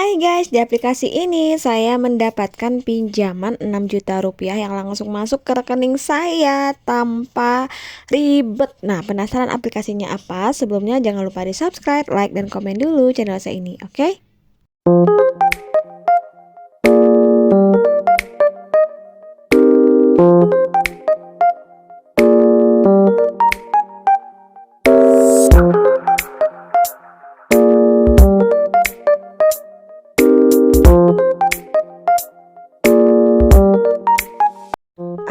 Hai guys, di aplikasi ini saya mendapatkan pinjaman 6 juta rupiah yang langsung masuk ke rekening saya tanpa ribet. Nah, penasaran aplikasinya apa? Sebelumnya jangan lupa di subscribe, like, dan komen dulu channel saya ini, oke?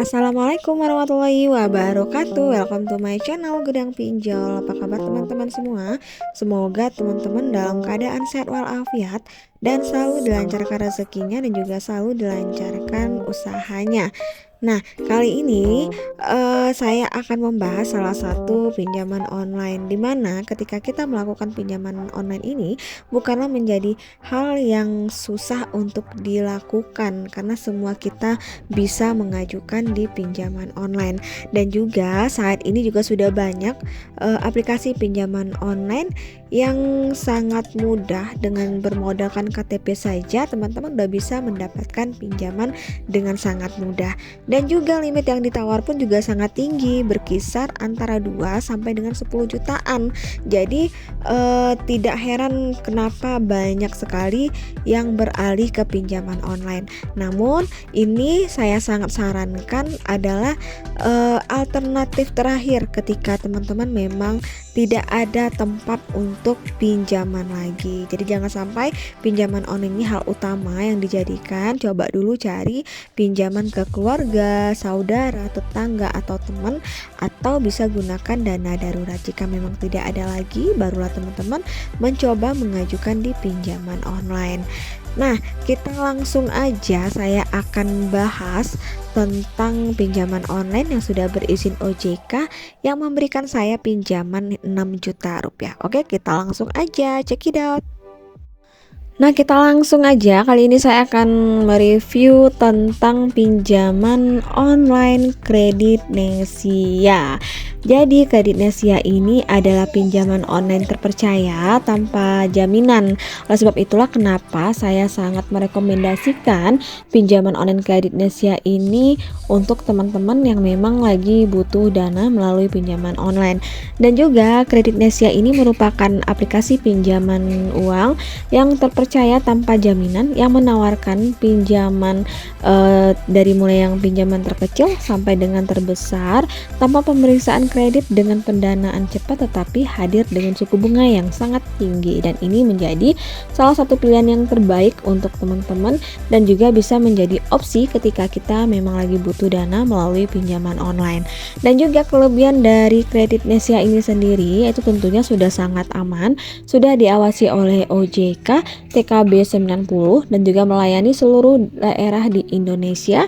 Assalamualaikum warahmatullahi wabarakatuh. Welcome to my channel Gudang Pinjol. Apa kabar teman-teman semua? Semoga teman-teman dalam keadaan sehat walafiat dan selalu dilancarkan rezekinya dan juga selalu dilancarkan usahanya. Nah, kali ini saya akan membahas salah satu pinjaman online, di mana ketika kita melakukan pinjaman online ini bukanlah menjadi hal yang susah untuk dilakukan, karena semua kita bisa mengajukan di pinjaman online. Dan juga saat ini juga sudah banyak aplikasi pinjaman online yang sangat mudah. Dengan bermodalkan KTP saja teman-teman udah bisa mendapatkan pinjaman dengan sangat mudah. Dan juga limit yang ditawar pun juga sangat tinggi, berkisar antara 2 sampai dengan 10 jutaan. Jadi tidak heran kenapa banyak sekali yang beralih ke pinjaman online. Namun ini saya sangat sarankan adalah alternatif terakhir ketika teman-teman memang tidak ada tempat untuk pinjaman lagi. Jadi jangan sampai pinjaman online ini hal utama yang dijadikan. Coba dulu cari pinjaman ke keluarga, saudara, tetangga, atau teman, atau bisa gunakan dana darurat. Jika memang tidak ada lagi, barulah teman-teman mencoba mengajukan di pinjaman online. Nah, kita langsung aja, saya akan bahas tentang pinjaman online yang sudah berizin OJK yang memberikan saya pinjaman 6 juta rupiah. Oke, kita langsung aja check it out. Nah, kita langsung aja. Kali ini saya akan mereview tentang pinjaman online Kredit Nesia. Jadi Kredit Nesia ini adalah pinjaman online terpercaya tanpa jaminan. Oleh sebab itulah kenapa saya sangat merekomendasikan pinjaman online Kredit Nesia ini untuk teman-teman yang memang lagi butuh dana melalui pinjaman online. Dan juga Kredit Nesia ini merupakan aplikasi pinjaman uang yang terpercaya tanpa jaminan, yang menawarkan pinjaman dari mulai yang pinjaman terkecil sampai dengan terbesar tanpa pemeriksaan kredit, dengan pendanaan cepat tetapi hadir dengan suku bunga yang sangat tinggi. Dan ini menjadi salah satu pilihan yang terbaik untuk teman-teman dan juga bisa menjadi opsi ketika kita memang lagi butuh dana melalui pinjaman online. Dan juga kelebihan dari Kredit Nesia ini sendiri itu tentunya sudah sangat aman, sudah diawasi oleh OJK, TKB 90, dan juga melayani seluruh daerah di Indonesia,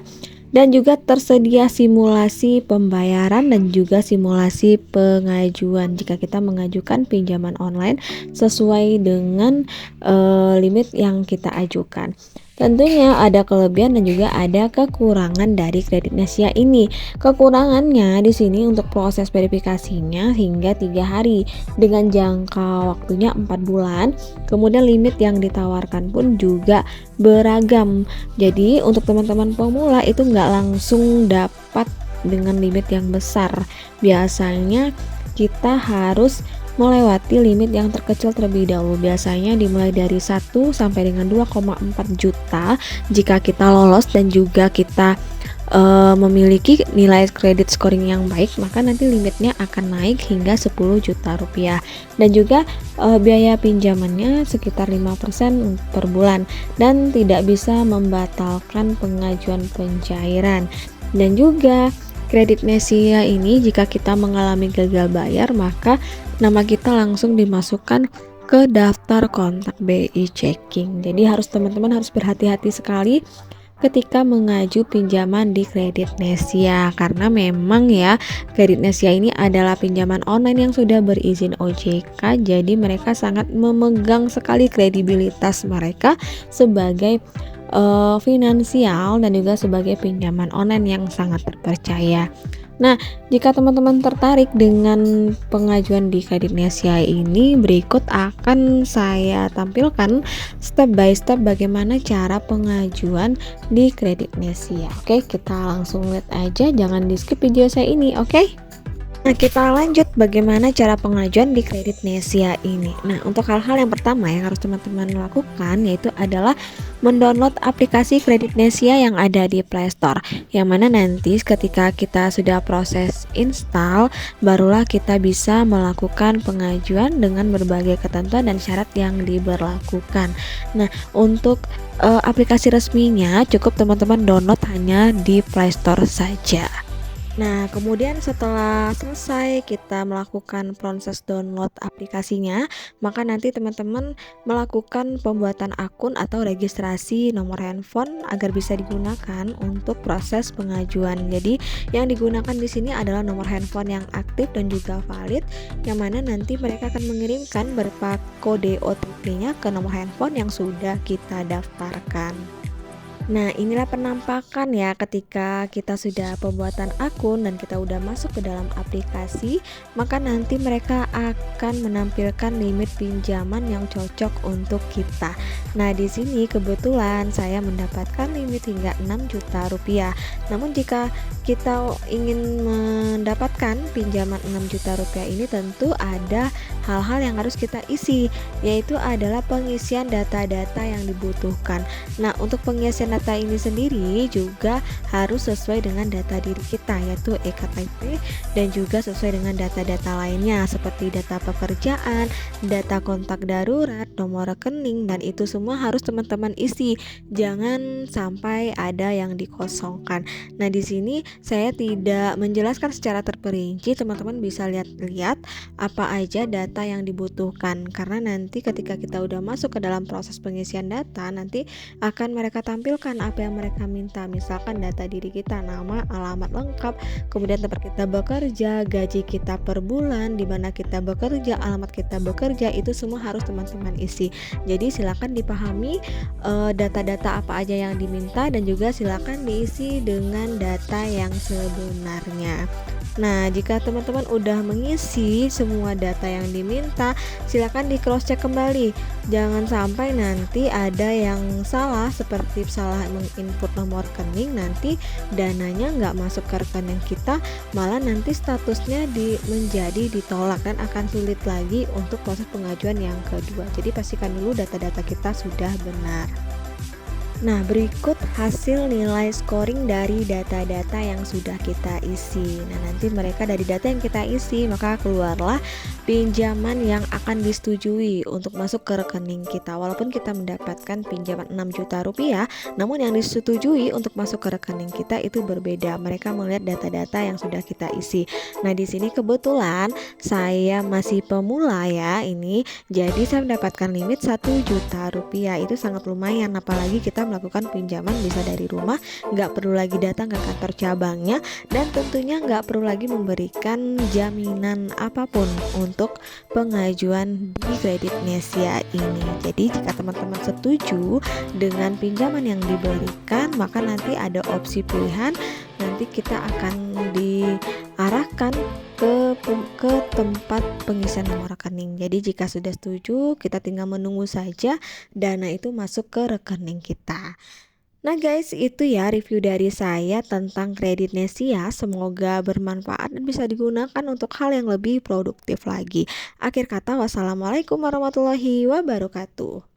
dan juga tersedia simulasi pembayaran dan juga simulasi pengajuan jika kita mengajukan pinjaman online sesuai dengan limit yang kita ajukan. Tentunya ada kelebihan dan juga ada kekurangan dari Kredit Nesia ini. Kekurangannya di sini untuk proses verifikasinya hingga 3 hari dengan jangka waktunya 4 bulan. Kemudian limit yang ditawarkan pun juga beragam. Jadi untuk teman-teman pemula itu nggak langsung dapat dengan limit yang besar. Biasanya kita harus melewati limit yang terkecil terlebih dahulu. Biasanya dimulai dari 1 sampai dengan 2,4 juta. Jika kita lolos dan juga kita memiliki nilai kredit scoring yang baik, maka nanti limitnya akan naik hingga 10 juta rupiah. Dan juga biaya pinjamannya sekitar 5% per bulan dan tidak bisa membatalkan pengajuan pencairan. Dan juga Kredit Nesia ini jika kita mengalami gagal bayar, maka nama kita langsung dimasukkan ke daftar kontak BI checking. Jadi teman-teman harus berhati-hati sekali ketika mengaju pinjaman di Kredit Nesia, karena memang ya Kredit Nesia ini adalah pinjaman online yang sudah berizin OJK. Jadi mereka sangat memegang sekali kredibilitas mereka sebagai finansial dan juga sebagai pinjaman online yang sangat terpercaya. Nah, jika teman-teman tertarik dengan pengajuan di Kreditnesia ini, berikut akan saya tampilkan step by step bagaimana cara pengajuan di Kreditnesia. Oke, kita langsung lihat aja, jangan di skip video saya ini, oke? Nah, kita lanjut bagaimana cara pengajuan di Kreditnesia ini. Nah, untuk hal-hal yang pertama yang harus teman-teman lakukan yaitu adalah mendownload aplikasi Kreditnesia yang ada di Play Store. Yang mana nanti ketika kita sudah proses install, barulah kita bisa melakukan pengajuan dengan berbagai ketentuan dan syarat yang diberlakukan. Nah, untuk aplikasi resminya cukup teman-teman download hanya di Play Store saja. Nah, kemudian setelah selesai kita melakukan proses download aplikasinya, maka nanti teman-teman melakukan pembuatan akun atau registrasi nomor handphone agar bisa digunakan untuk proses pengajuan. Jadi, yang digunakan di sini adalah nomor handphone yang aktif dan juga valid, yang mana nanti mereka akan mengirimkan berupa kode OTP-nya ke nomor handphone yang sudah kita daftarkan. Nah, inilah penampakan ya ketika kita sudah pembuatan akun dan kita udah masuk ke dalam aplikasi, maka nanti mereka akan menampilkan limit pinjaman yang cocok untuk kita. Nah, di sini kebetulan saya mendapatkan limit hingga 6 juta rupiah. Namun jika kita ingin mendapatkan pinjaman 6 juta rupiah ini tentu ada hal-hal yang harus kita isi, yaitu adalah pengisian data-data yang dibutuhkan. Nah, untuk pengisian data ini sendiri juga harus sesuai dengan data diri kita, yaitu eKTP, dan juga sesuai dengan data-data lainnya seperti data pekerjaan, data kontak darurat, nomor rekening, dan itu semua harus teman-teman isi. Jangan sampai ada yang dikosongkan. Nah, di sini saya tidak menjelaskan secara terperinci, teman-teman bisa lihat-lihat apa aja data yang dibutuhkan, karena nanti ketika kita udah masuk ke dalam proses pengisian data, nanti akan mereka tampilkan apa yang mereka minta, misalkan data diri kita, nama, alamat lengkap, kemudian tempat kita bekerja, gaji kita per bulan, di mana kita bekerja, alamat kita bekerja, itu semua harus teman-teman isi. Jadi silakan dipahami data-data apa aja yang diminta dan juga silakan diisi dengan data yang sebenarnya. Nah, jika teman-teman udah mengisi semua data yang diminta, silakan di cross check kembali. Jangan sampai nanti ada yang salah, seperti salah menginput nomor rekening, nanti dananya nggak masuk ke rekening kita, malah nanti statusnya menjadi ditolak dan akan sulit lagi untuk proses pengajuan yang kedua. Jadi pastikan dulu data-data kita sudah benar. Nah, berikut hasil nilai scoring dari data-data yang sudah kita isi. Nah, nanti mereka dari data yang kita isi, maka keluarlah pinjaman yang akan disetujui untuk masuk ke rekening kita. Walaupun kita mendapatkan pinjaman 6 juta rupiah, namun yang disetujui untuk masuk ke rekening kita itu berbeda. Mereka melihat data-data yang sudah kita isi. Nah, di sini kebetulan saya masih pemula ya ini. Jadi saya mendapatkan limit 1 juta rupiah. Itu sangat lumayan, apalagi kita melakukan pinjaman bisa dari rumah, nggak perlu lagi datang ke kantor cabangnya, dan tentunya nggak perlu lagi memberikan jaminan apapun untuk pengajuan di Kreditnesia ini. Jadi jika teman-teman setuju dengan pinjaman yang diberikan, maka nanti ada opsi pilihan, nanti kita akan diarahkan ke tempat pengisian nomor rekening. Jadi jika sudah setuju, kita tinggal menunggu saja dana itu masuk ke rekening kita. Nah guys, itu ya review dari saya tentang Kreditnesia. Semoga bermanfaat dan bisa digunakan untuk hal yang lebih produktif lagi. Akhir kata, wassalamualaikum warahmatullahi wabarakatuh.